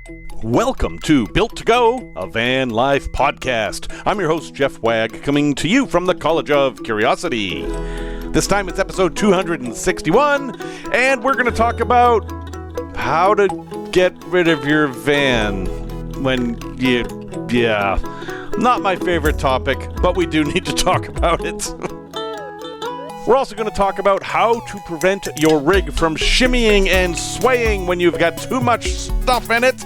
Welcome to Built to Go, a van life podcast. I'm your host, Jeff Wagg, coming to you from the College of Curiosity. This time it's episode 261, and we're going to talk about how to get rid of your van when not my favorite topic, but we do need to talk about it. We're also going to talk about how to prevent your rig from shimmying and swaying when you've got too much stuff in it.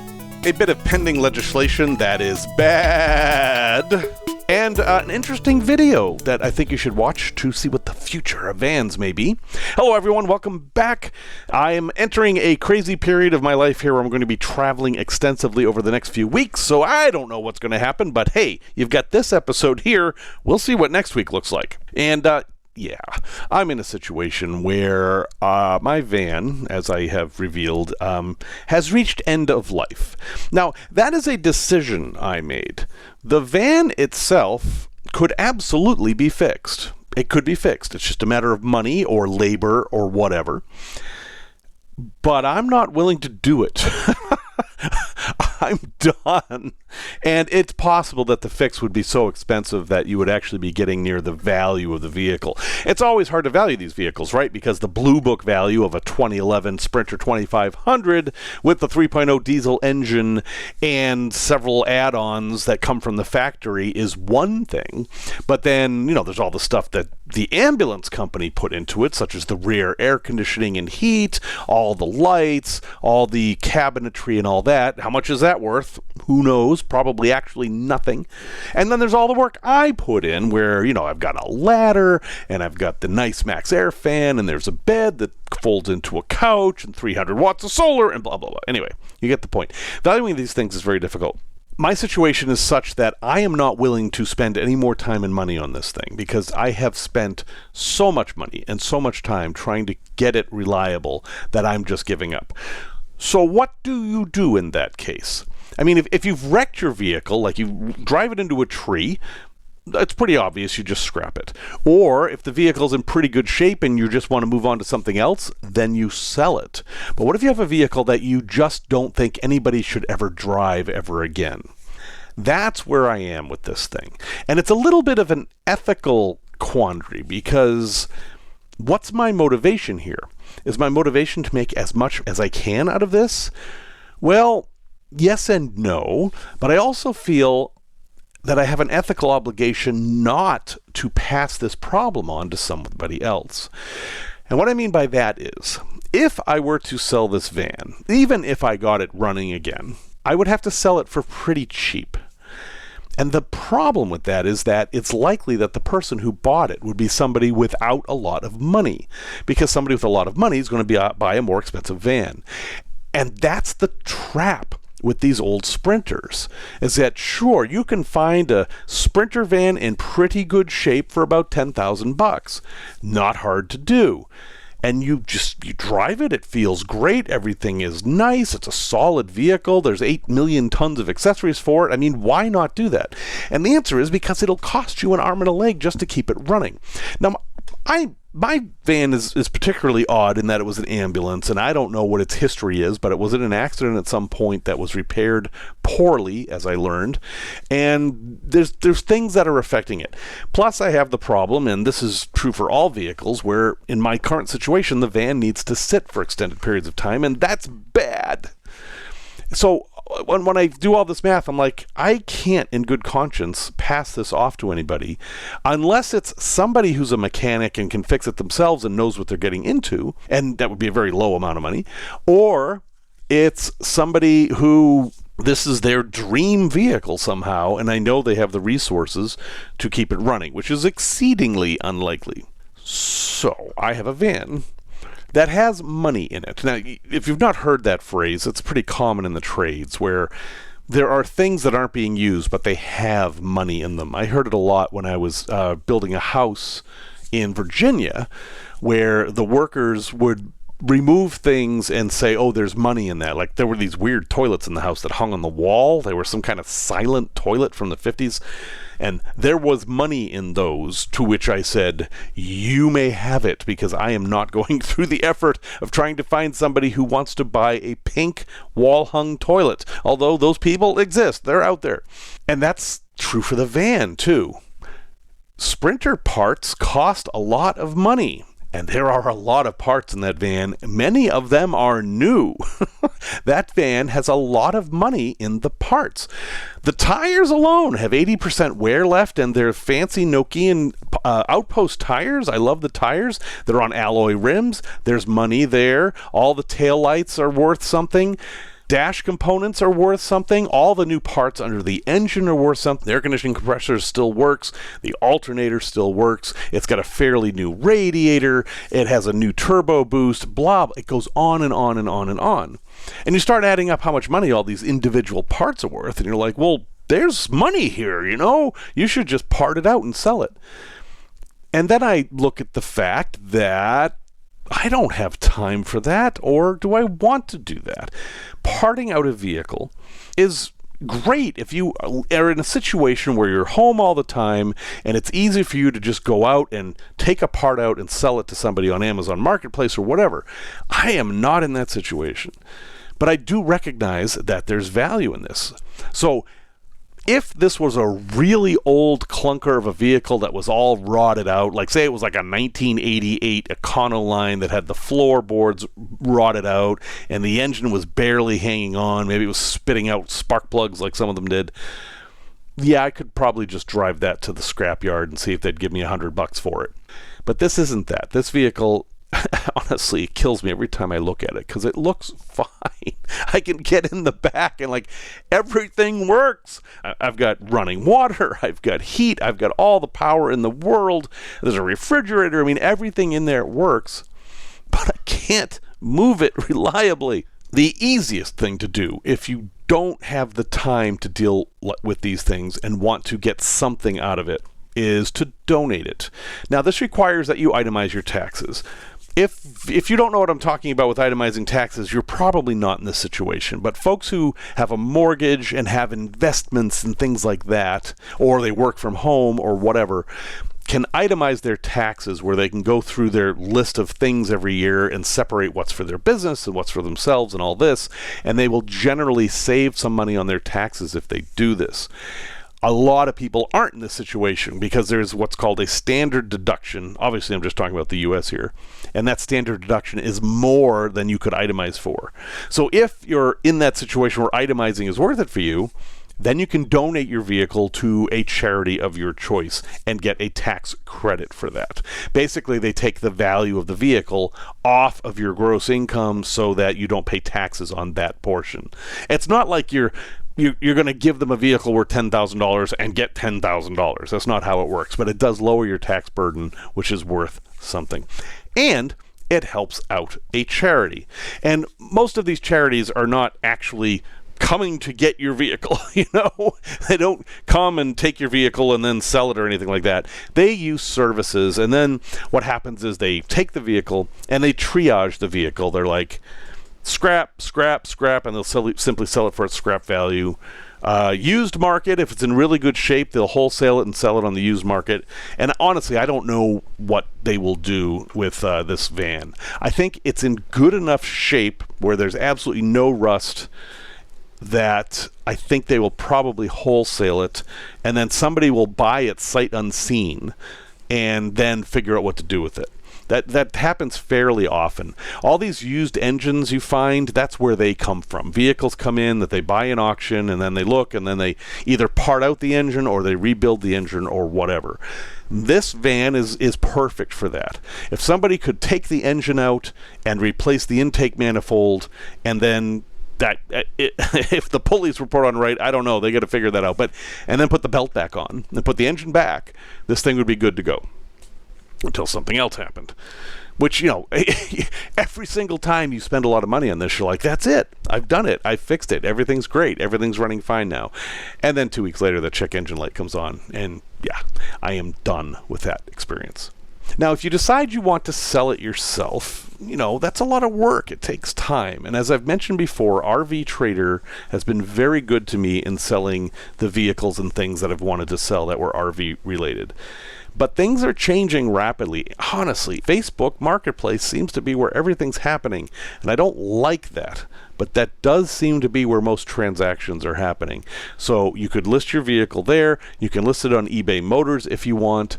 A bit of pending legislation that is bad. And an interesting video that I think you should watch to see what the future of vans may be. Hello everyone, welcome back. I am entering a crazy period of my life here where I'm going to be traveling extensively over the next few weeks, so I don't know what's going to happen, but hey, you've got this episode here. We'll see what next week looks like. And I'm in a situation where my van, as I have revealed, has reached end of life. Now, that is a decision I made. The van itself could absolutely be fixed. It could be fixed. It's just a matter of money or labor or whatever. But I'm not willing to do it. I'm done. And it's possible that the fix would be so expensive that you would actually be getting near the value of the vehicle. It's always hard to value these vehicles, right? Because the Blue Book value of a 2011 Sprinter 2500 with the 3.0 diesel engine and several add-ons that come from the factory is one thing. But then, there's all the stuff that the ambulance company put into it, such as the rear air conditioning and heat, all the lights, all the cabinetry and all that. How much is that worth? Who knows? Probably actually nothing. And then there's all the work I put in where, I've got a ladder and I've got the nice Max Air fan and there's a bed that folds into a couch and 300 watts of solar and blah, blah, blah. Anyway, you get the point. Valuing these things is very difficult. My situation is such that I am not willing to spend any more time and money on this thing because I have spent so much money and so much time trying to get it reliable that I'm just giving up. So what do you do in that case? I mean, if you've wrecked your vehicle, like you drive it into a tree, it's pretty obvious you just scrap it. Or if the vehicle's in pretty good shape and you just want to move on to something else, then you sell it. But what if you have a vehicle that you just don't think anybody should ever drive ever again? That's where I am with this thing. And it's a little bit of an ethical quandary because what's my motivation here? Is my motivation to make as much as I can out of this? Well, yes and no, but I also feel that I have an ethical obligation not to pass this problem on to somebody else. And what I mean by that is, if I were to sell this van, even if I got it running again, I would have to sell it for pretty cheap. And the problem with that is that it's likely that the person who bought it would be somebody without a lot of money, because somebody with a lot of money is going to buy a more expensive van. And that's the trap with these old Sprinters, is that sure, you can find a Sprinter van in pretty good shape for about $10,000. Not hard to do. And you drive it, it feels great, everything is nice, it's a solid vehicle, there's 8 million tons of accessories for it. I mean, why not do that? And the answer is because it'll cost you an arm and a leg just to keep it running. Now, my van is particularly odd in that it was an ambulance, and I don't know what its history is, but it was in an accident at some point that was repaired poorly, as I learned, and there's things that are affecting it. Plus, I have the problem, and this is true for all vehicles, where in my current situation, the van needs to sit for extended periods of time, and that's bad. So when I do all this math, I'm like, I can't in good conscience pass this off to anybody unless it's somebody who's a mechanic and can fix it themselves and knows what they're getting into, and that would be a very low amount of money, or it's somebody who this is their dream vehicle somehow, and I know they have the resources to keep it running, which is exceedingly unlikely. So I have a van that has money in it. Now, if you've not heard that phrase, it's pretty common in the trades where there are things that aren't being used, but they have money in them. I heard it a lot when I was building a house in Virginia, where the workers would remove things and say, oh, there's money in that. Like there were these weird toilets in the house that hung on the wall. They were some kind of silent toilet from the 50s. And there was money in those, to which I said, you may have it, because I am not going through the effort of trying to find somebody who wants to buy a pink wall-hung toilet. Although those people exist. They're out there. And that's true for the van, too. Sprinter parts cost a lot of money. And there are a lot of parts in that van. Many of them are new. That van has a lot of money in the parts. The tires alone have 80% wear left, and they're fancy Nokian Outpost tires. I love the tires. They're on alloy rims. There's money there. All the taillights are worth something. Dash components are worth something. All the new parts under the engine are worth something. The air conditioning compressor still works. The alternator still works. It's got a fairly new radiator. It has a new turbo boost. Blah. It goes on and on and on and on. And you start adding up how much money all these individual parts are worth, and you're like, well, there's money here, you know? You should just part it out and sell it. And then I look at the fact that I don't have time for that, or do I want to do that? Parting out a vehicle is great if you are in a situation where you're home all the time and it's easy for you to just go out and take a part out and sell it to somebody on Amazon Marketplace or whatever. I am not in that situation, but I do recognize that there's value in this. So if this was a really old clunker of a vehicle that was all rotted out, like say it was like a 1988 Econoline that had the floorboards rotted out and the engine was barely hanging on, maybe it was spitting out spark plugs like some of them did, yeah, I could probably just drive that to the scrapyard and see if they'd give me $100 for it. But this isn't that. This vehicle, honestly, it kills me every time I look at it because it looks fine. I can get in the back and like everything works. I've got running water, I've got heat, I've got all the power in the world. There's a refrigerator. I mean, everything in there works, but I can't move it reliably. The easiest thing to do if you don't have the time to deal with these things and want to get something out of it is to donate it. Now, this requires that you itemize your taxes. If you don't know what I'm talking about with itemizing taxes, you're probably not in this situation. But folks who have a mortgage and have investments and things like that, or they work from home or whatever, can itemize their taxes where they can go through their list of things every year and separate what's for their business and what's for themselves and all this, and they will generally save some money on their taxes if they do this. A lot of people aren't in this situation because there's what's called a standard deduction. Obviously, I'm just talking about the U.S. here. And that standard deduction is more than you could itemize for. So if you're in that situation where itemizing is worth it for you, then you can donate your vehicle to a charity of your choice and get a tax credit for that. Basically, they take the value of the vehicle off of your gross income so that you don't pay taxes on that portion. It's not like you're going to give them a vehicle worth $10,000 and get $10,000. That's not how it works, but it does lower your tax burden, which is worth something. And it helps out a charity. And most of these charities are not actually coming to get your vehicle, you know? They don't come and take your vehicle and then sell it or anything like that. They use services, and then what happens is they take the vehicle and they triage the vehicle. They're like, scrap, scrap, scrap, and they'll simply sell it for its scrap value. Used market, if it's in really good shape, they'll wholesale it and sell it on the used market. And honestly, I don't know what they will do with this van. I think it's in good enough shape where there's absolutely no rust that I think they will probably wholesale it, and then somebody will buy it sight unseen and then figure out what to do with it. That happens fairly often. All these used engines you find, that's where they come from. Vehicles come in that they buy in auction, and then they look, and then they either part out the engine or they rebuild the engine or whatever. This van is perfect for that. If somebody could take the engine out and replace the intake manifold, and then if the pulleys were put on right, I don't know, they got to figure that out. And then put the belt back on and put the engine back, this thing would be good to go. Until something else happened, which, you know, every single time you spend a lot of money on this, you're like, that's it. I've done it. I've fixed it. Everything's great. Everything's running fine now. And then 2 weeks later, the check engine light comes on, and yeah, I am done with that experience. Now, if you decide you want to sell it yourself, that's a lot of work. It takes time. And as I've mentioned before, RV Trader has been very good to me in selling the vehicles and things that I've wanted to sell that were RV related. But things are changing rapidly. Honestly, Facebook Marketplace seems to be where everything's happening, and I don't like that. But that does seem to be where most transactions are happening. So you could list your vehicle there. You can list it on eBay Motors if you want.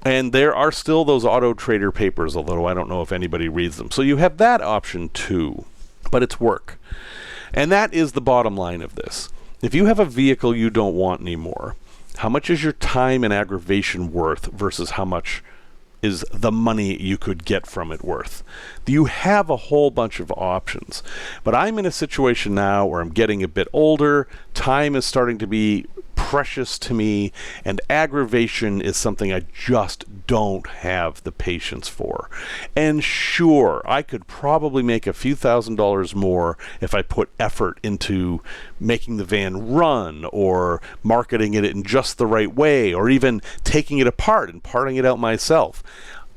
And there are still those Auto Trader papers, although I don't know if anybody reads them. So you have that option too. But it's work. And that is the bottom line of this. If you have a vehicle you don't want anymore, how much is your time and aggravation worth versus how much is the money you could get from it worth? You have a whole bunch of options. But I'm in a situation now where I'm getting a bit older. Time is starting to be precious to me, and aggravation is something I just don't have the patience for. And sure, I could probably make a few $1,000s more if I put effort into making the van run, or marketing it in just the right way, or even taking it apart and parting it out myself.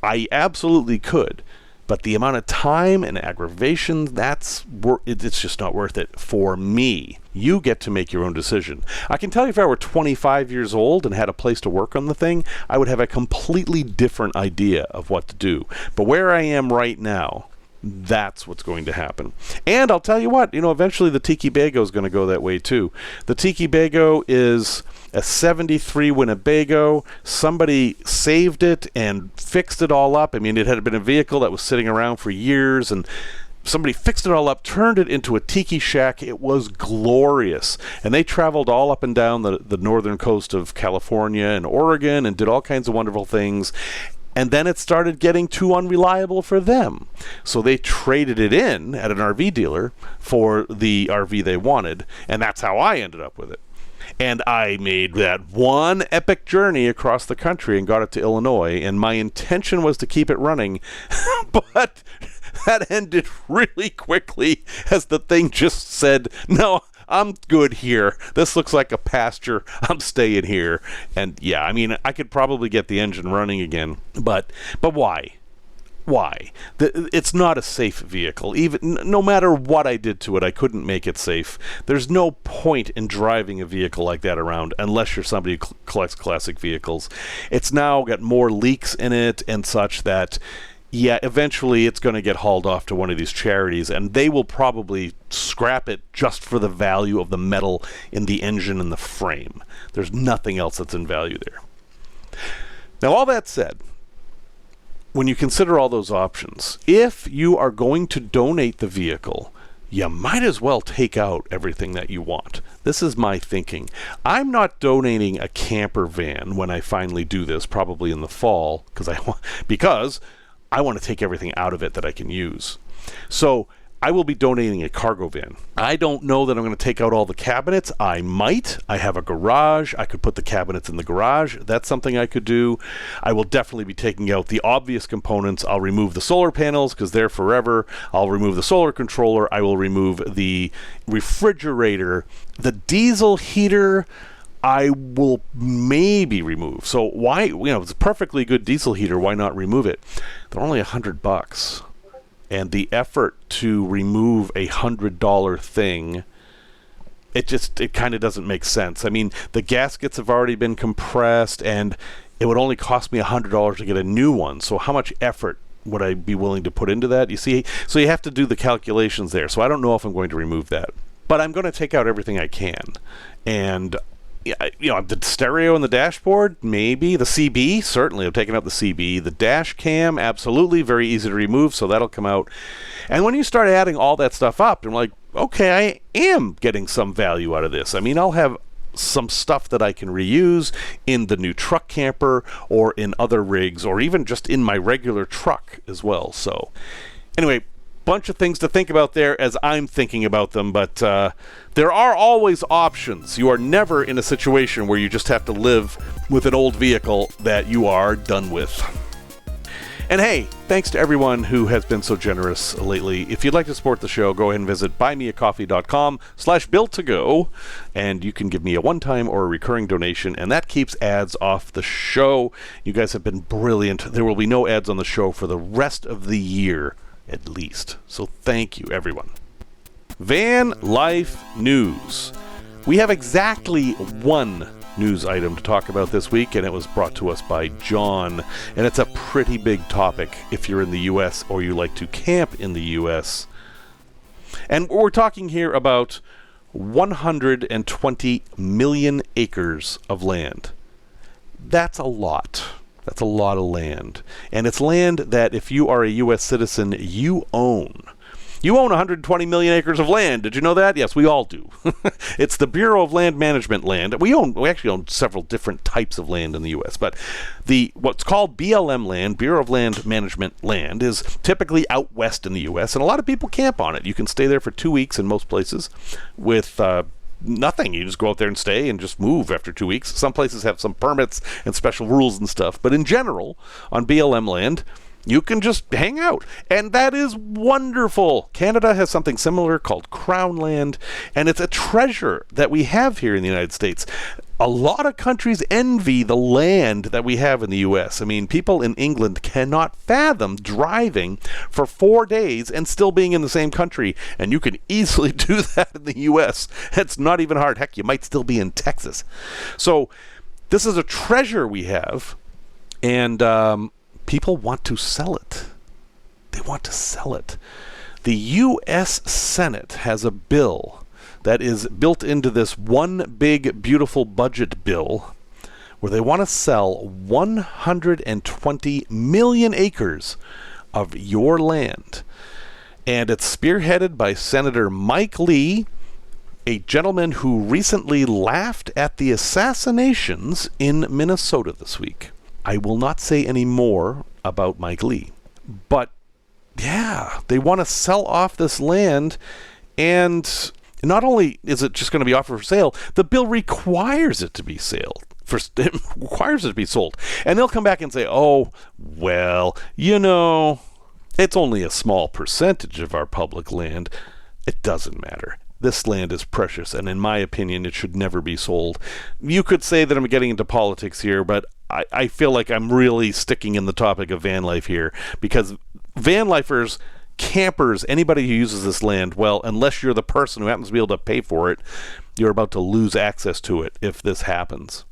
I absolutely could. But the amount of time and aggravation, it's just not worth it for me. You get to make your own decision. I can tell you, if I were 25 years old and had a place to work on the thing, I would have a completely different idea of what to do. But where I am right now, that's what's going to happen. And I'll tell you what, eventually the Tiki Bago is going to go that way too. The Tiki Bago is a 73 Winnebago. Somebody saved it and fixed it all up. I mean, it had been a vehicle that was sitting around for years, and somebody fixed it all up, turned it into a tiki shack. It was glorious. And they traveled all up and down the northern coast of California and Oregon and did all kinds of wonderful things. And then it started getting too unreliable for them. So they traded it in at an RV dealer for the RV they wanted. And that's how I ended up with it. And I made that one epic journey across the country and got it to Illinois. And my intention was to keep it running. But that ended really quickly as the thing just said, no, I'm good here. This looks like a pasture. I'm staying here. And yeah, I mean, I could probably get the engine running again, but why? Why? It's not a safe vehicle. Even no matter what I did to it, I couldn't make it safe. There's no point in driving a vehicle like that around unless you're somebody who collects classic vehicles. It's now got more leaks in it and such that, yeah, eventually it's going to get hauled off to one of these charities, and they will probably scrap it just for the value of the metal in the engine and the frame. There's nothing else that's in value there. Now, all that said, when you consider all those options, if you are going to donate the vehicle, you might as well take out everything that you want. This is my thinking. I'm not donating a camper van when I finally do this, probably in the fall, because I want to take everything out of it that I can use. So I will be donating a cargo van. I don't know that I'm going to take out all the cabinets. I might. I have a garage. I could put the cabinets in the garage. That's something I could do. I will definitely be taking out the obvious components. I'll remove the solar panels because they're forever. I'll remove the solar controller. I will remove the refrigerator. The diesel heater, I will maybe remove. So why, it's a perfectly good diesel heater. Why not remove it? They're only $100. And the effort to remove a $100 thing, it kind of doesn't make sense. I mean, the gaskets have already been compressed, and it would only cost me $100 to get a new one. So how much effort would I be willing to put into that? You see, so you have to do the calculations there. So I don't know if I'm going to remove that. But I'm going to take out everything I can. And the stereo and the dashboard, maybe. The CB, certainly. I'm taking out the CB. The dash cam, absolutely. Very easy to remove, so that'll come out. And when you start adding all that stuff up, I'm like, okay, I am getting some value out of this. I mean, I'll have some stuff that I can reuse in the new truck camper or in other rigs or even just in my regular truck as well. So anyway, bunch of things to think about there as I'm thinking about them, but there are always options. You are never in a situation where you just have to live with an old vehicle that you are done with. And hey, thanks to everyone who has been so generous lately. If you'd like to support the show, go ahead and visit buymeacoffee.com/built2go, and you can give me a one-time or a recurring donation, and that keeps ads off the show. You guys have been brilliant. There will be no ads on the show for the rest of the year, at least. So thank you, everyone. Van Life News. We have exactly one news item to talk about this week, and it was brought to us by John, and it's a pretty big topic if you're in the U.S. or you like to camp in the U.S. And we're talking here about 120 million acres of land. That's a lot. That's a lot of land. And it's land that if you are a U.S. citizen, you own. You own 120 million acres of land. Did you know that? Yes, we all do. It's the Bureau of Land Management land. We actually own several different types of land in the U.S., but what's called BLM land, Bureau of Land Management land, is typically out west in the U.S., and a lot of people camp on it. You can stay there for 2 weeks in most places with nothing. You just go out there and stay and just move after 2 weeks. Some places have some permits and special rules and stuff, but in general, on BLM land, you can just hang out, and that is wonderful. Canada has something similar called Crown Land, and it's a treasure that we have here in the United States. A lot of countries envy the land that we have in the U.S. I mean, people in England cannot fathom driving for 4 days and still being in the same country, and you can easily do that in the U.S. It's not even hard. Heck, you might still be in Texas. So this is a treasure we have, and people want to sell it. They want to sell it. The U.S. Senate has a bill that is built into this one big, beautiful budget bill where they want to sell 120 million acres of your land. And it's spearheaded by Senator Mike Lee, a gentleman who recently laughed at the assassinations in Minnesota this week. I will not say any more about Mike Lee. But, yeah, they want to sell off this land, and not only is it just going to be offered for sale, the bill requires it to be sold. And they'll come back and say, oh, well, it's only a small percentage of our public land. It doesn't matter. This land is precious, and in my opinion, it should never be sold. You could say that I'm getting into politics here, but I feel like I'm really sticking in the topic of van life here, because van lifers, campers, anybody who uses this land, well, unless you're the person who happens to be able to pay for it, you're about to lose access to it if this happens.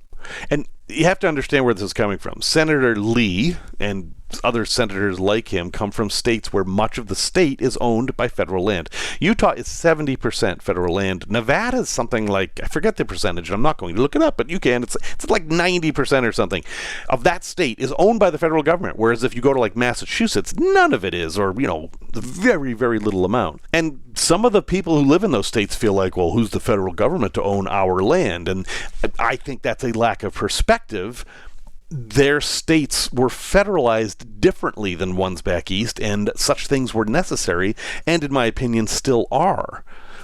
And you have to understand where this is coming from. Senator Lee and other senators like him come from states where much of the state is owned by federal land. Utah is 70% federal land. Nevada is something like, I forget the percentage, I'm not going to look it up, but you can. It's like 90% or something of that state is owned by the federal government, whereas if you go to like Massachusetts, none of it is, or very, very little amount. And some of the people who live in those states feel like, well, who's the federal government to own our land? And I think that's a lack of perspective. Their states were federalized differently than ones back east, and such things were necessary, and in my opinion still are.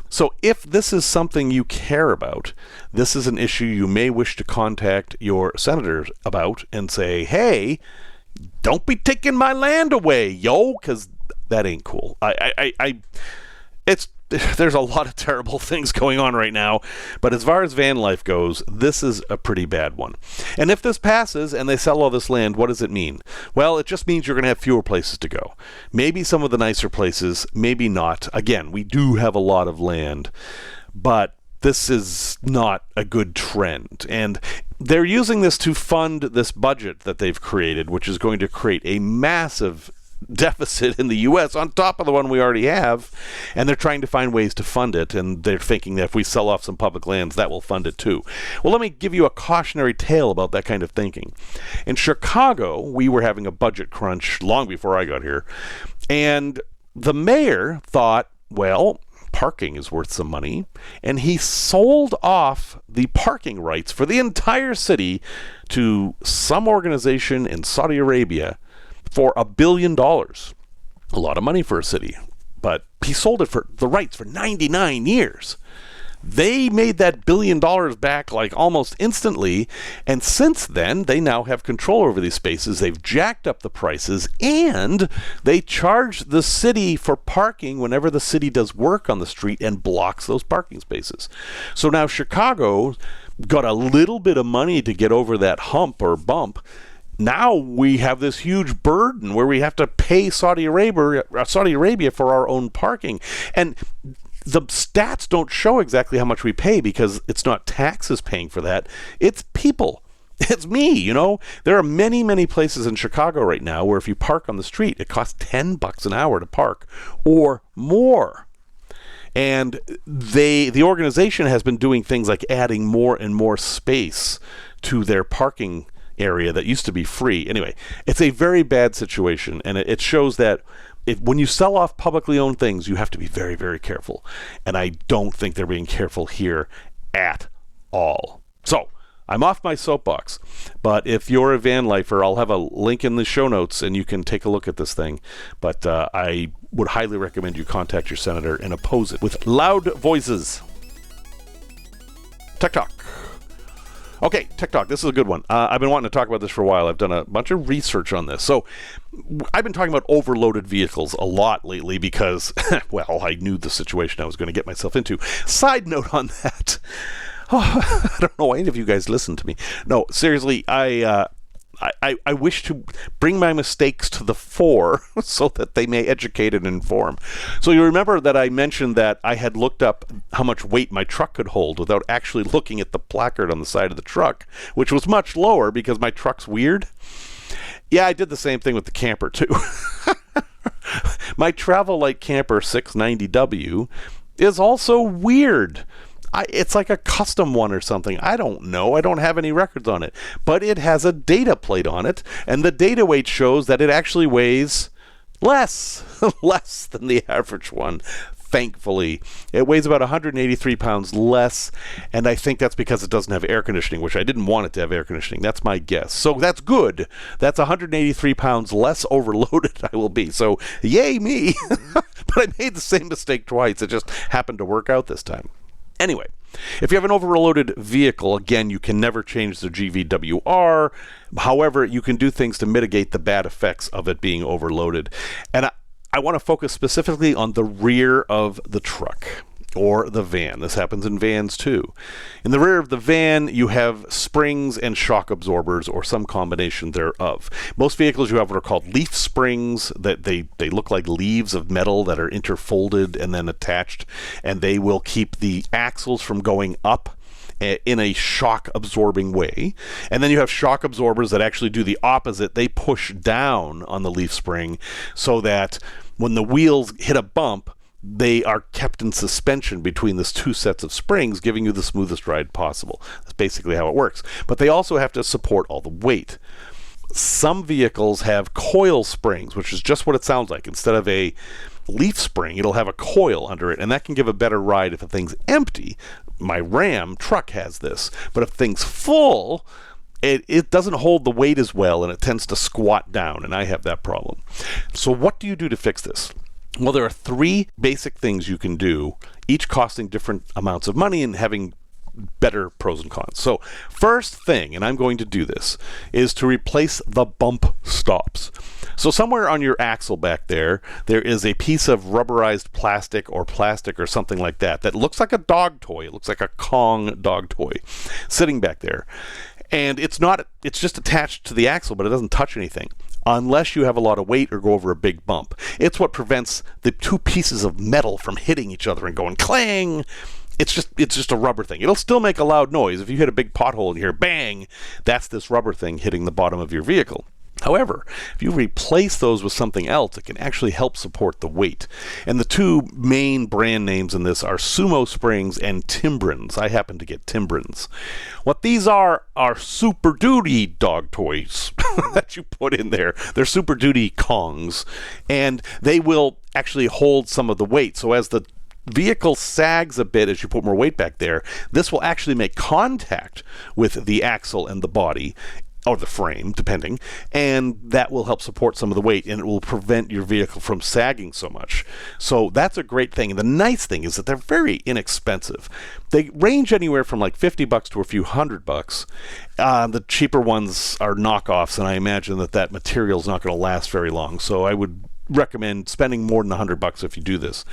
So if this is something you care about, this is an issue you may wish to contact your senators about and say, hey, don't be taking my land away, yo, because that ain't cool. There's a lot of terrible things going on right now, but as far as van life goes, this is a pretty bad one. And if this passes and they sell all this land, what does it mean? Well, it just means you're going to have fewer places to go. Maybe some of the nicer places, maybe not. Again, we do have a lot of land, but this is not a good trend. And they're using this to fund this budget that they've created, which is going to create a massive deficit in the U.S. on top of the one we already have, and they're trying to find ways to fund it, and they're thinking that if we sell off some public lands, that will fund it too. Well, let me give you a cautionary tale about that kind of thinking. In Chicago, we were having a budget crunch long before I got here, and the mayor thought, well, parking is worth some money, and he sold off the parking rights for the entire city to some organization in Saudi Arabia for $1 billion. A lot of money for a city, but he sold it for the rights for 99 years. They made that $1 billion back like almost instantly, and since then they now have control over these spaces. They've jacked up the prices, and they charge the city for parking whenever the city does work on the street and blocks those parking spaces. So now Chicago got a little bit of money to get over that hump or bump. Now we have this huge burden where we have to pay Saudi Arabia for our own parking. And the stats don't show exactly how much we pay because it's not taxes paying for that. It's people. It's me, you know. There are many, many places in Chicago right now where if you park on the street, it costs $10 an hour to park or more. And the organization has been doing things like adding more and more space to their parking area that used to be free. Anyway, it's a very bad situation, and it shows that when you sell off publicly owned things, you have to be very, very careful. And I don't think they're being careful here at all. So, I'm off my soapbox. But if you're a van lifer, I'll have a link in the show notes and you can take a look at this thing. But I would highly recommend you contact your senator and oppose it with loud voices. Tech Talk. Okay, Tech Talk, this is a good one. I've been wanting to talk about this for a while. I've done a bunch of research on this. So I've been talking about overloaded vehicles a lot lately because, well, I knew the situation I was going to get myself into. Side note on that. Oh, I don't know why any of you guys listen to me. No, seriously, I wish to bring my mistakes to the fore so that they may educate and inform. So you remember that I mentioned that I had looked up how much weight my truck could hold without actually looking at the placard on the side of the truck, which was much lower because my truck's weird. Yeah, I did the same thing with the camper too. My Travel Light Camper 690W is also weird. It's like a custom one or something. I don't know. I don't have any records on it. But it has a data plate on it, and the data weight shows that it actually weighs less than the average one. Thankfully, it weighs about 183 pounds less, and I think that's because it doesn't have air conditioning, which I didn't want it to have air conditioning. That's my guess. So that's good. That's 183 pounds less overloaded I will be. So yay me. But I made the same mistake twice. It just happened to work out this time. Anyway, if you have an overloaded vehicle, again, you can never change the GVWR. However, you can do things to mitigate the bad effects of it being overloaded. And I want to focus specifically on the rear of the truck or the van. This happens in vans too. In the rear of the van, you have springs and shock absorbers or some combination thereof. Most vehicles you have what are called leaf springs, that they look like leaves of metal that are interfolded and then attached, and they will keep the axles from going up in a shock absorbing way. And then you have shock absorbers that actually do the opposite. They push down on the leaf spring so that when the wheels hit a bump, they are kept in suspension between these two sets of springs, giving you the smoothest ride possible. That's basically how it works. But they also have to support all the weight. Some vehicles have coil springs, which is just what it sounds like. Instead of a leaf spring, it'll have a coil under it, and that can give a better ride if the thing's empty. My Ram truck has this. But if the thing's full, it doesn't hold the weight as well, and it tends to squat down, and I have that problem. So what do you do to fix this? Well, there are three basic things you can do, each costing different amounts of money and having better pros and cons. So first thing, and I'm going to do this, is to replace the bump stops. So somewhere on your axle back there is a piece of rubberized plastic or something like that looks like a dog toy. It looks like a Kong dog toy sitting back there. And it's just attached to the axle, but it doesn't touch anything unless you have a lot of weight or go over a big bump. It's what prevents the two pieces of metal from hitting each other and going clang. It's just a rubber thing. It'll still make a loud noise. If you hit a big pothole and you hear bang, that's this rubber thing hitting the bottom of your vehicle. However, if you replace those with something else, it can actually help support the weight. And the two main brand names in this are Sumo Springs and Timbrins. I happen to get Timbrins. What these are Super Duty dog toys that you put in there. They're Super Duty Kongs, and they will actually hold some of the weight. So as the vehicle sags a bit as you put more weight back there, this will actually make contact with the axle and the body, or the frame, depending, and that will help support some of the weight, and it will prevent your vehicle from sagging so much. So that's a great thing. And the nice thing is that they're very inexpensive. They range anywhere from like $50 to a few $100. The cheaper ones are knockoffs, and I imagine that material is not going to last very long. So I would recommend spending more than $100 if you do this.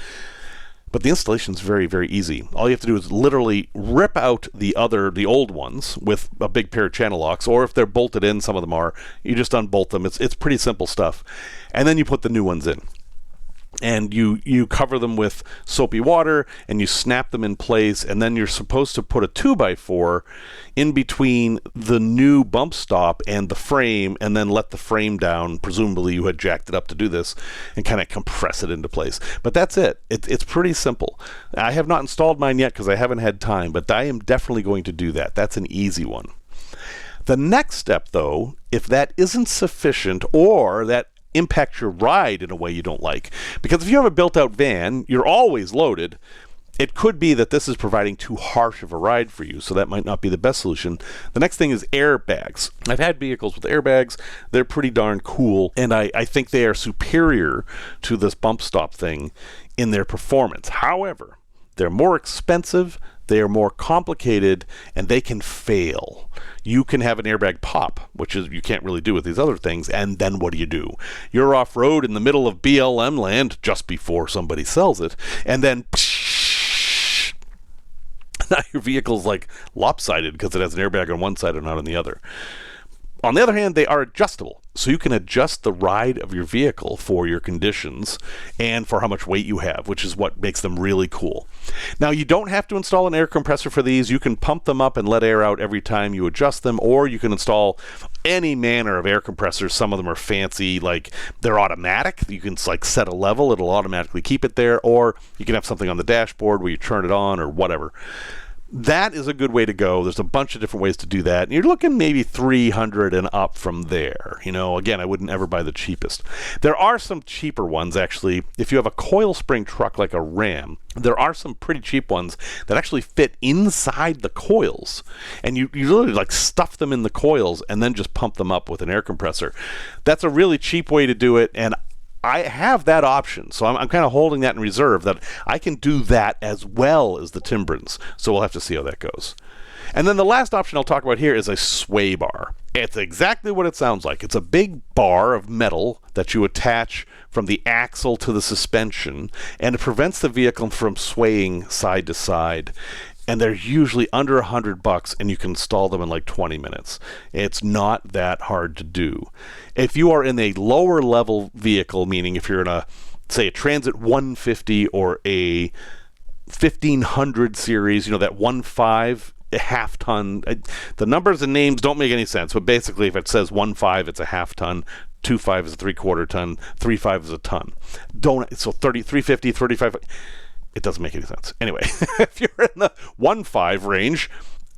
But the installation is very, very easy. All you have to do is literally rip out the old ones with a big pair of channel locks, or if they're bolted in, some of them are, you just unbolt them. It's pretty simple stuff. And then you put the new ones in. And you cover them with soapy water, and you snap them in place, and then you're supposed to put a 2x4 in between the new bump stop and the frame, and then let the frame down. Presumably you had jacked it up to do this, and kind of compress it into place. But that's it. It's pretty simple. I have not installed mine yet because I haven't had time, but I am definitely going to do that. That's an easy one. The next step, though, if that isn't sufficient, or that impact your ride in a way you don't like. Because if you have a built-out van, you're always loaded. It could be that this is providing too harsh of a ride for you, so that might not be the best solution. The next thing is airbags. I've had vehicles with airbags. They're pretty darn cool, and I think they are superior to this bump stop thing in their performance. However, they're more expensive, they are more complicated, and they can fail. You can have an airbag pop, which is you can't really do with these other things, and then what do? You're off-road in the middle of BLM land just before somebody sells it, and then now your vehicle's like lopsided because it has an airbag on one side and not on the other. On the other hand, they are adjustable, so you can adjust the ride of your vehicle for your conditions and for how much weight you have, which is what makes them really cool. Now, you don't have to install an air compressor for these. You can pump them up and let air out every time you adjust them, or you can install any manner of air compressors. Some of them are fancy, like they're automatic. You can like set a level, it'll automatically keep it there, or you can have something on the dashboard where you turn it on or whatever. That is a good way to go. There's a bunch of different ways to do that. And you're looking maybe $300 and up from there. You know, again, I wouldn't ever buy the cheapest. There are some cheaper ones, actually. If you have a coil spring truck like a Ram, there are some pretty cheap ones that actually fit inside the coils. And you literally like stuff them in the coils and then just pump them up with an air compressor. That's a really cheap way to do it. And I have that option, so I'm kind of holding that in reserve, that I can do that as well as the Timbrens. So we'll have to see how that goes. And then the last option I'll talk about here is a sway bar. It's exactly what it sounds like. It's a big bar of metal that you attach from the axle to the suspension, and it prevents the vehicle from swaying side to side. And they're usually under $100, and you can install them in like 20 minutes. It's not that hard to do. If you are in a lower level vehicle, meaning if you're in say a Transit 150 or a 1500 series, that 1.5, a half ton. The numbers and names don't make any sense, but basically if it says 1.5, it's a half ton. 2.5 is a 3/4 ton. 3.5 is a ton. So 350, 35. It doesn't make any sense. Anyway, if you're in the 1.5 range,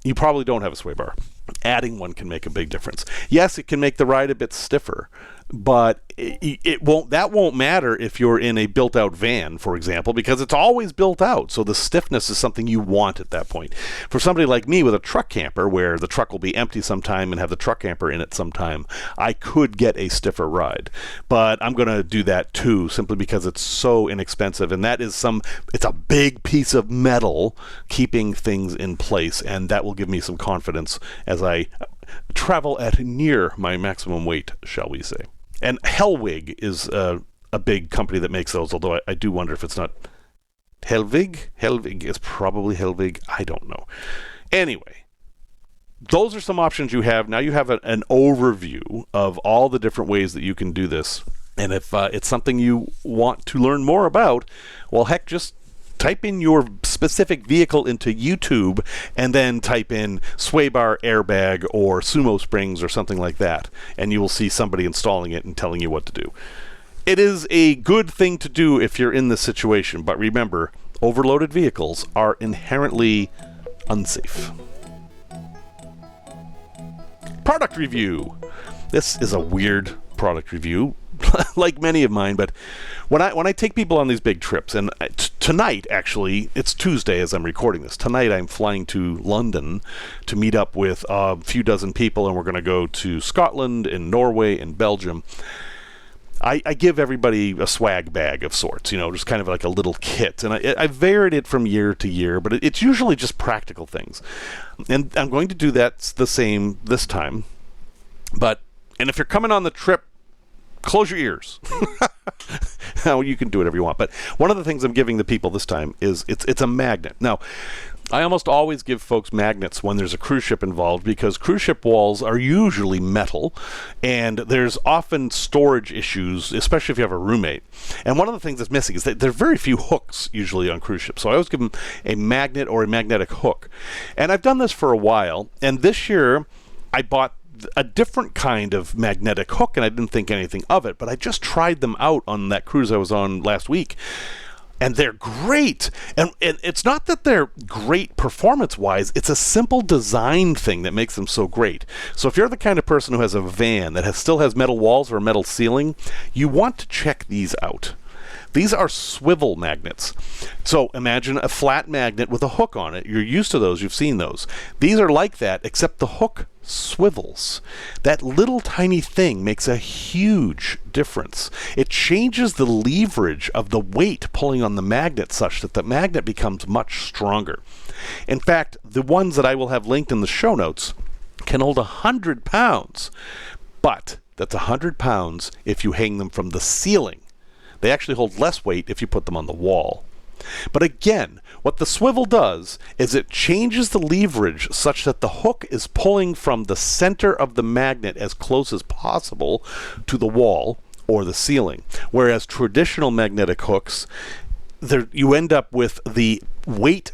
you probably don't have a sway bar. Adding one can make a big difference. Yes, it can make the ride a bit stiffer, but that won't matter if you're in a built-out van, for example, because it's always built out. So the stiffness is something you want at that point. For somebody like me with a truck camper, where the truck will be empty sometime and have the truck camper in it sometime, I could get a stiffer ride. But I'm going to do that too, simply because it's so inexpensive, and that is it's a big piece of metal keeping things in place, and that will give me some confidence as I travel at near my maximum weight, shall we say. And Hellwig is a big company that makes those, although I do wonder if it's not Hellwig. Hellwig is probably Hellwig. I don't know. Anyway, those are some options you have. Now you have an overview of all the different ways that you can do this. And if it's something you want to learn more about, well, heck, just type in your specific vehicle into YouTube and then type in sway bar airbag or sumo springs or something like that, and you will see somebody installing it and telling you what to do. It is a good thing to do if you're in this situation, but remember, overloaded vehicles are inherently unsafe. Product review. This is a weird product review, like many of mine, but When I take people on these big trips, and tonight, actually, it's Tuesday as I'm recording this. Tonight I'm flying to London to meet up with a few dozen people, and we're going to go to Scotland and Norway and Belgium. I give everybody a swag bag of sorts, just kind of like a little kit. And I varied it from year to year, but it's usually just practical things. And I'm going to do that the same this time. And if you're coming on the trip, close your ears. Now, you can do whatever you want. But one of the things I'm giving the people this time is it's a magnet. Now, I almost always give folks magnets when there's a cruise ship involved because cruise ship walls are usually metal and there's often storage issues, especially if you have a roommate. And one of the things that's missing is that there are very few hooks usually on cruise ships. So I always give them a magnet or a magnetic hook. And I've done this for a while. And this year I bought a different kind of magnetic hook and I didn't think anything of it. But I just tried them out on that cruise I was on last week. And they're great. And it's not that they're great performance-wise. It's a simple design thing that makes them so great. So if you're the kind of person who has a van that still has metal walls or a metal ceiling, you want to check these out. These are swivel magnets. So imagine a flat magnet with a hook on it. You're used to those. You've seen those. These are like that, except the hook swivels. That little tiny thing makes a huge difference. It changes the leverage of the weight pulling on the magnet such that the magnet becomes much stronger. In fact, the ones that I will have linked in the show notes can hold 100 pounds, but that's 100 pounds if you hang them from the ceiling. They actually hold less weight if you put them on the wall. But again, what the swivel does is it changes the leverage such that the hook is pulling from the center of the magnet as close as possible to the wall or the ceiling. Whereas traditional magnetic hooks, you end up with the weight.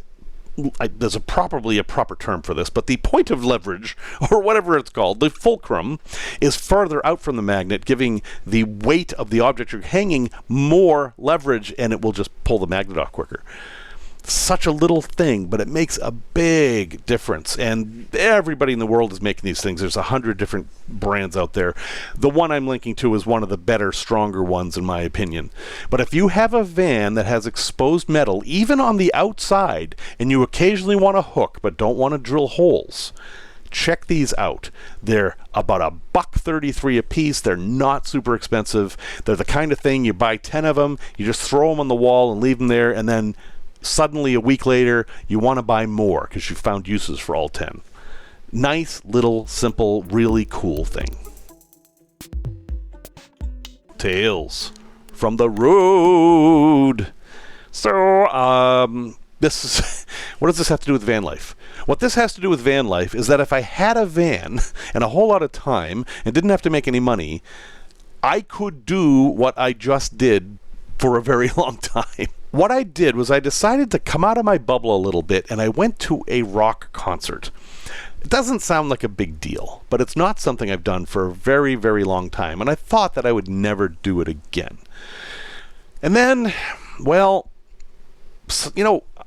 There's probably a proper term for this, but the point of leverage, or whatever it's called, the fulcrum, is farther out from the magnet, giving the weight of the object you're hanging more leverage, and it will just pull the magnet off quicker. Such a little thing, but it makes a big difference, and everybody in the world is making these things. There's 100 different brands out there. The one I'm linking to is one of the better, stronger ones in my opinion. But if you have a van that has exposed metal, even on the outside, and you occasionally want a hook but don't want to drill holes, check these out. They're about $1.33 a piece. They're not super expensive. They're the kind of thing you buy 10 of them, you just throw them on the wall and leave them there, and then suddenly a week later you want to buy more because you found uses for all 10. Nice little simple really cool thing. Tales from the road. So this is what does this have to do with van life? What this has to do with van life is that if I had a van and a whole lot of time and didn't have to make any money, I could do what I just did for a very long time. What I did was I decided to come out of my bubble a little bit, and I went to a rock concert. It doesn't sound like a big deal, but it's not something I've done for a very, very long time, and I thought that I would never do it again. And then, well,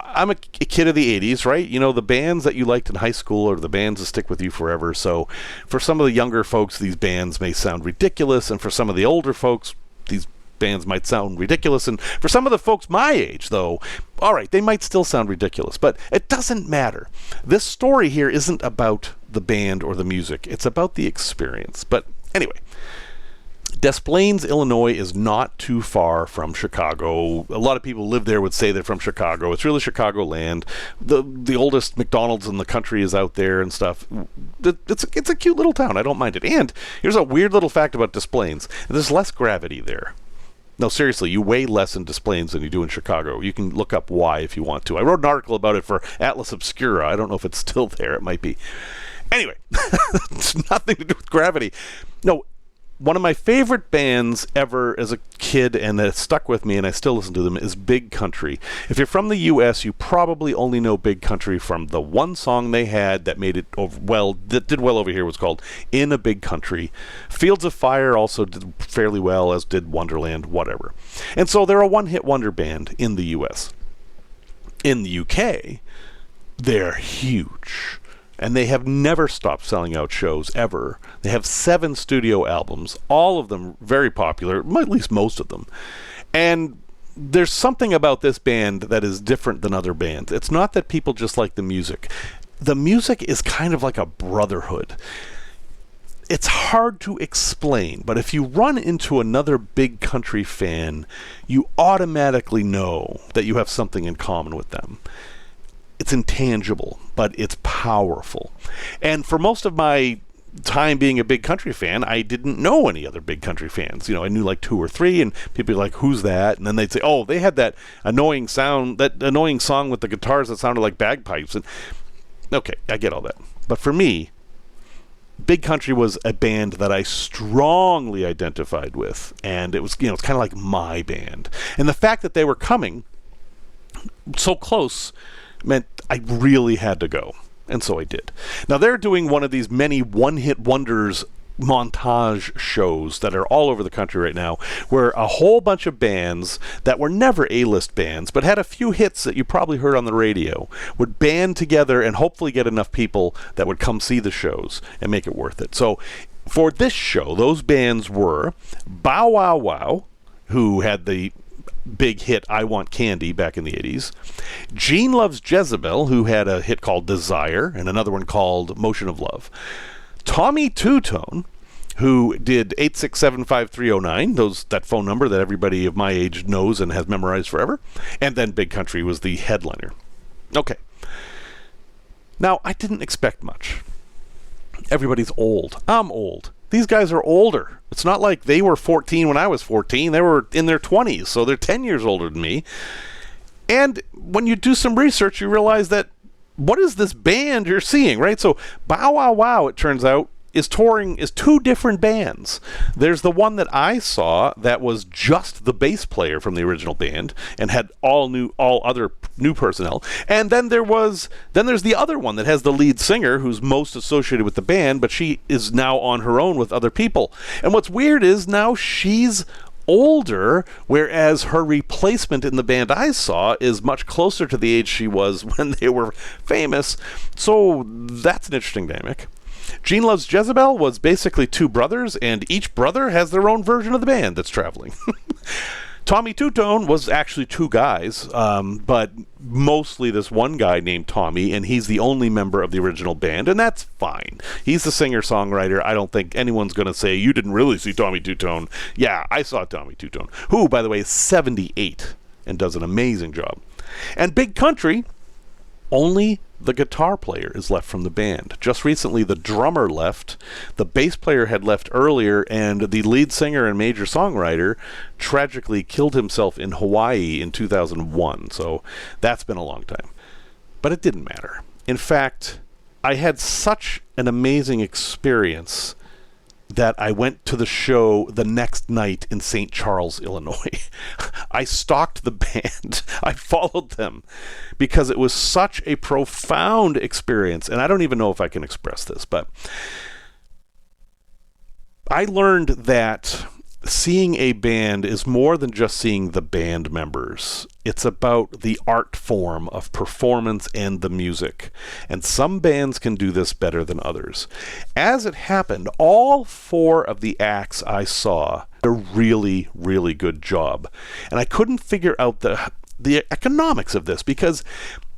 I'm a kid of the 80s, right? The bands that you liked in high school are the bands that stick with you forever. So for some of the younger folks, these bands may sound ridiculous, and for some of the older folks, these bands might sound ridiculous, and for some of the folks my age, though, all right, they might still sound ridiculous, but it doesn't matter. This story here isn't about the band or the music. It's about the experience. But anyway, Des Plaines, Illinois is not too far from Chicago. A lot of people who live there would say they're from Chicago. It's really Chicagoland. The oldest McDonald's in the country is out there and stuff. It's a cute little town. I don't mind it. And here's a weird little fact about Des Plaines. There's less gravity there. No, seriously, you weigh less in Des Plaines than you do in Chicago. You can look up why if you want to. I wrote an article about it for Atlas Obscura. I don't know if it's still there. It might be. Anyway, it's nothing to do with gravity. No, one of my favorite bands ever as a kid, and that stuck with me, and I still listen to them, is Big Country. If you're from the U.S., you probably only know Big Country from the one song they had that made it that did well over here, was called In a Big Country. Fields of Fire also did fairly well, as did Wonderland, whatever. And so they're a one-hit wonder band in the U.S. In the U.K., they're huge. And they have never stopped selling out shows, ever. They have 7 studio albums, all of them very popular, at least most of them. And there's something about this band that is different than other bands. It's not that people just like the music. The music is kind of like a brotherhood. It's hard to explain, but if you run into another big country fan, you automatically know that you have something in common with them. It's intangible, but it's powerful. And for most of my time being a big country fan, I didn't know any other big country fans. I knew like 2 or 3, and people were like, who's that? And then they'd say, oh, they had that annoying song with the guitars that sounded like bagpipes. And okay, I get all that. But for me, Big Country was a band that I strongly identified with, and it was, it's kind of like my band. And the fact that they were coming so close meant I really had to go. And so I did. Now, they're doing one of these many one-hit wonders montage shows that are all over the country right now, where a whole bunch of bands that were never A-list bands, but had a few hits that you probably heard on the radio, would band together and hopefully get enough people that would come see the shows and make it worth it. So for this show, those bands were Bow Wow Wow, who had the big hit I Want Candy back in the 80s. Gene Loves Jezebel, who had a hit called Desire and another one called Motion of Love. Tommy Two-Tone, who did 8675309, that phone number that everybody of my age knows and has memorized forever. And then Big Country was the headliner. Okay. Now, I didn't expect much. Everybody's old. I'm old. These guys are older. It's not like they were 14 when I was 14. They were in their 20s, so they're 10 years older than me. And when you do some research, you realize that what is this band you're seeing, right? So Bow Wow Wow, it turns out, is 2 different bands. There's the one that I saw that was just the bass player from the original band and had all other new personnel. And then there's the other one that has the lead singer who's most associated with the band, but she is now on her own with other people. And what's weird is now she's older, whereas her replacement in the band I saw is much closer to the age she was when they were famous. So that's an interesting dynamic. Gene Loves Jezebel was basically 2 brothers, and each brother has their own version of the band that's traveling. Tommy Two-Tone was actually 2 guys, but mostly this one guy named Tommy, and he's the only member of the original band, and that's fine. He's the singer-songwriter. I don't think anyone's going to say, you didn't really see Tommy Two-Tone. Yeah, I saw Tommy Two-Tone, who, by the way, is 78 and does an amazing job. And Big Country, only the guitar player is left from the band. Just recently, the drummer left, the bass player had left earlier, and the lead singer and major songwriter tragically killed himself in Hawaii in 2001. So that's been a long time. But it didn't matter. In fact, I had such an amazing experience that I went to the show the next night in St. Charles, Illinois. I stalked the band. I followed them because it was such a profound experience. And I don't even know if I can express this, but I learned that seeing a band is more than just seeing the band members. It's about the art form of performance and the music. And some bands can do this better than others. As it happened, all 4 of the acts I saw did a really, really good job. And I couldn't figure out the economics of this because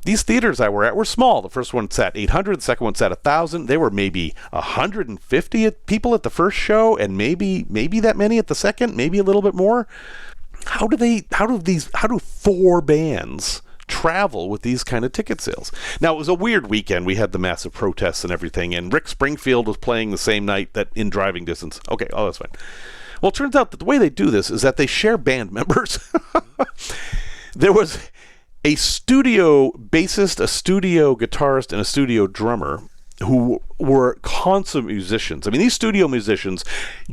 these theaters I were at were small. The first one sat 800, the second one sat 1,000. There were maybe 150 people at the first show, and maybe that many at the second, maybe a little bit more. How do 4 bands travel with these kind of ticket sales? Now, it was a weird weekend. We had the massive protests and everything, and Rick Springfield was playing the same night that in driving distance. Okay, that's fine. Well, it turns out that the way they do this is that they share band members. There was a studio bassist, a studio guitarist, and a studio drummer who were consummate musicians. I mean, these studio musicians,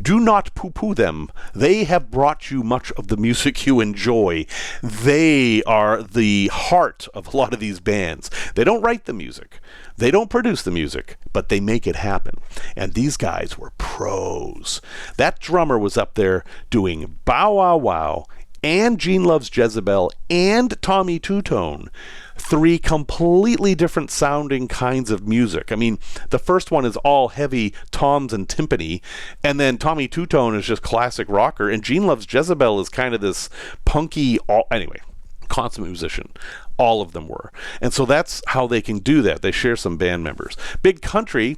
do not poo-poo them. They have brought you much of the music you enjoy. They are the heart of a lot of these bands. They don't write the music. They don't produce the music, but they make it happen. And these guys were pros. That drummer was up there doing Bow Wow Wow, and Gene Loves Jezebel and Tommy Two-Tone. 3 completely different sounding kinds of music. I mean, the first one is all heavy toms and timpani, and then Tommy Two-Tone is just classic rocker, and Gene Loves Jezebel is kind of this punky, anyway, consummate musician. All of them were. And so that's how they can do that. They share some band members. Big Country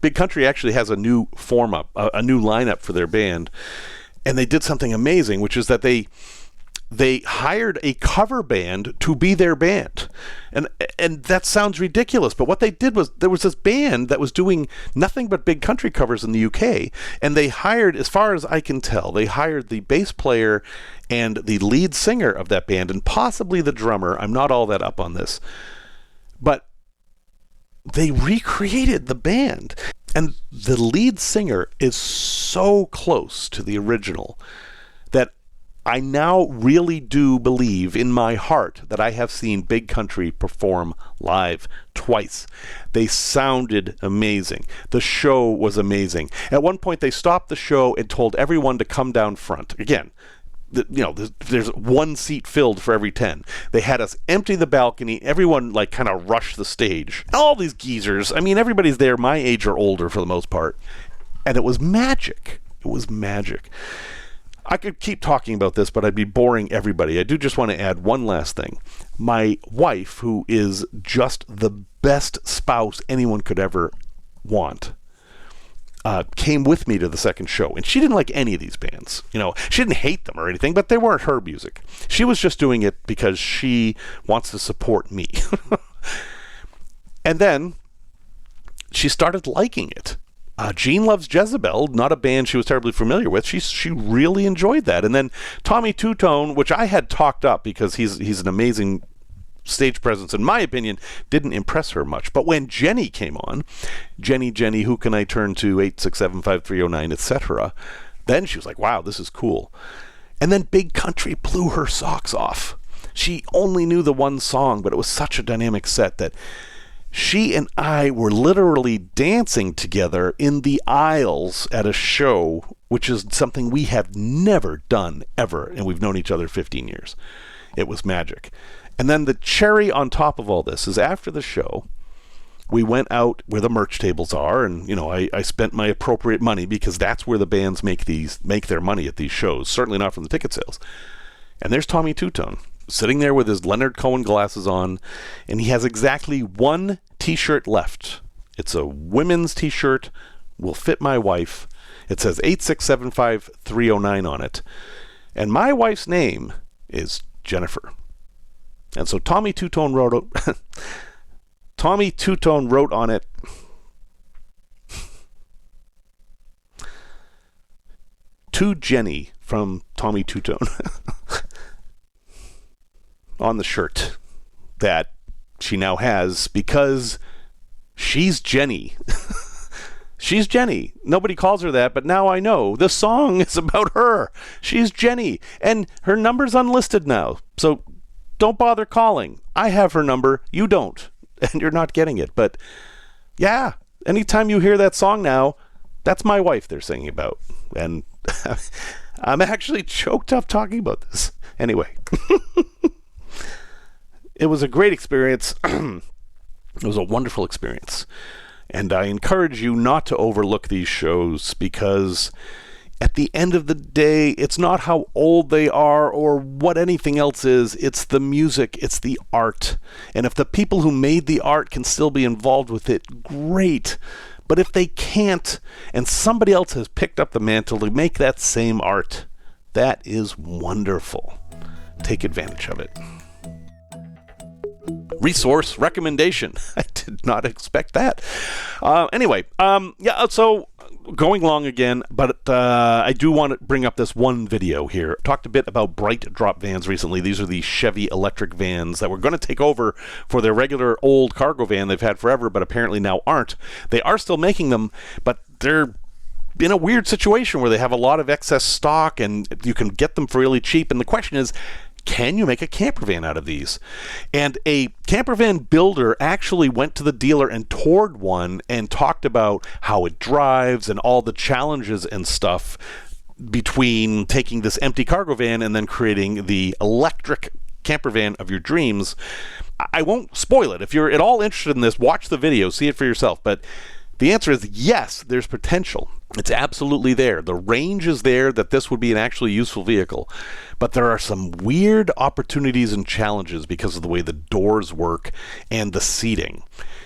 actually has a new a new lineup for their band, and they did something amazing, which is that they hired a cover band to be their band. And that sounds ridiculous, but what they did was there was this band that was doing nothing but big country covers in the UK, and they hired, as far as I can tell, they hired the bass player and the lead singer of that band, and possibly the drummer. I'm not all that up on this. But they recreated the band, and the lead singer is so close to the original that I now really do believe in my heart that I have seen Big Country perform live twice. They sounded amazing. The show was amazing. At one point, they stopped the show and told everyone to come down front. Again, there's 1 seat filled for every 10. They had us empty the balcony. Everyone kind of rushed the stage. All these geezers. I mean, everybody's there my age or older for the most part. And it was magic. It was magic. I could keep talking about this, but I'd be boring everybody. I do just want to add one last thing. My wife, who is just the best spouse anyone could ever want, came with me to the second show, and she didn't like any of these bands. She didn't hate them or anything, but they weren't her music. She was just doing it because she wants to support me. And then she started liking it. Gene Loves Jezebel, not a band she was terribly familiar with. She really enjoyed that. And then Tommy Two-Tone, which I had talked up because he's an amazing stage presence, in my opinion, didn't impress her much. But when Jenny came on, Jenny, who can I turn to, 8675309, etc., then she was like, wow, this is cool. And then Big Country blew her socks off. She only knew the one song, but it was such a dynamic set that she and I were literally dancing together in the aisles at a show, which is something we have never done ever, and we've known each other 15 years. It was magic. And then the cherry on top of all this is after the show, we went out where the merch tables are, and I spent my appropriate money because that's where the bands make their money at these shows, certainly not from the ticket sales. And there's Tommy Two-Tone, sitting there with his Leonard Cohen glasses on, and he has exactly 1 t-shirt left. It's a women's t-shirt, will fit my wife. It says 8675309 on it. And my wife's name is Jennifer. And so Tommy Two-Tone wrote on it, to Jenny from Tommy Two-Tone. On the shirt that she now has, because she's Jenny. She's Jenny. Nobody calls her that, but now I know. The song is about her. She's Jenny. And her number's unlisted now. So don't bother calling. I have her number. You don't. And you're not getting it. But yeah, anytime you hear that song now, that's my wife they're singing about. And I'm actually choked up talking about this. Anyway. It was a great experience. It was a wonderful experience. And I encourage you not to overlook these shows, because at the end of the day, it's not how old they are or what anything else is. It's the music. It's the art. And if the people who made the art can still be involved with it, great. But if they can't, and somebody else has picked up the mantle to make that same art, that is wonderful. Take advantage of it. Resource recommendation. I did not expect that. Anyway, so going long again, but I do want to bring up this one video here. Talked a bit about Bright Drop vans recently. These are the Chevy electric vans that were going to take over for their regular old cargo van they've had forever, but apparently now aren't. They are still making them, but they're in a weird situation where they have a lot of excess stock and you can get them for really cheap. And the question is, can you make a camper van out of these? And a camper van builder actually went to the dealer and toured one and talked about how it drives and all the challenges and stuff. between taking this empty cargo van and then creating the electric camper van of your dreams. I won't spoil it. If you're at all interested in this, watch the video, see it for yourself. But the answer is yes, there's potential. It's absolutely there. The range is there that this would be an actually useful vehicle. But there are some weird opportunities and challenges because of the way the doors work and the seating.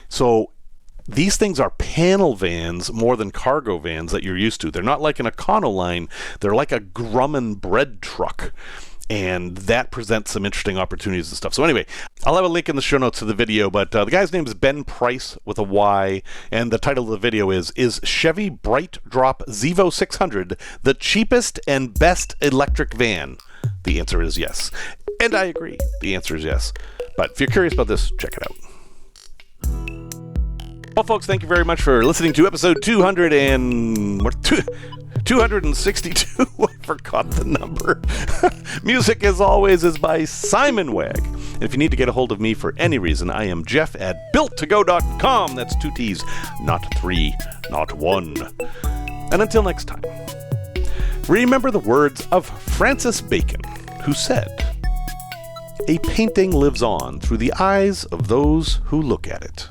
So these things are panel vans more than cargo vans that you're used to. They're not like an Econoline. They're like a Grumman bread truck. And that presents some interesting opportunities and stuff. So anyway, I'll have a link in the show notes to the video, but the guy's name is Ben Price with a Y, and the title of the video is Chevy Bright Drop Zevo 600 the cheapest and best electric van? The answer is yes. And I agree. The answer is yes. But if you're curious about this, check it out. Well, folks, thank you very much for listening to episode 262. I forgot the number. Music, as always, is by Simon Wegg. And if you need to get a hold of me for any reason, I am Jeff at builttogo.com. That's 2 T's, not 3, not 1. And until next time, remember the words of Francis Bacon, who said, "A painting lives on through the eyes of those who look at it."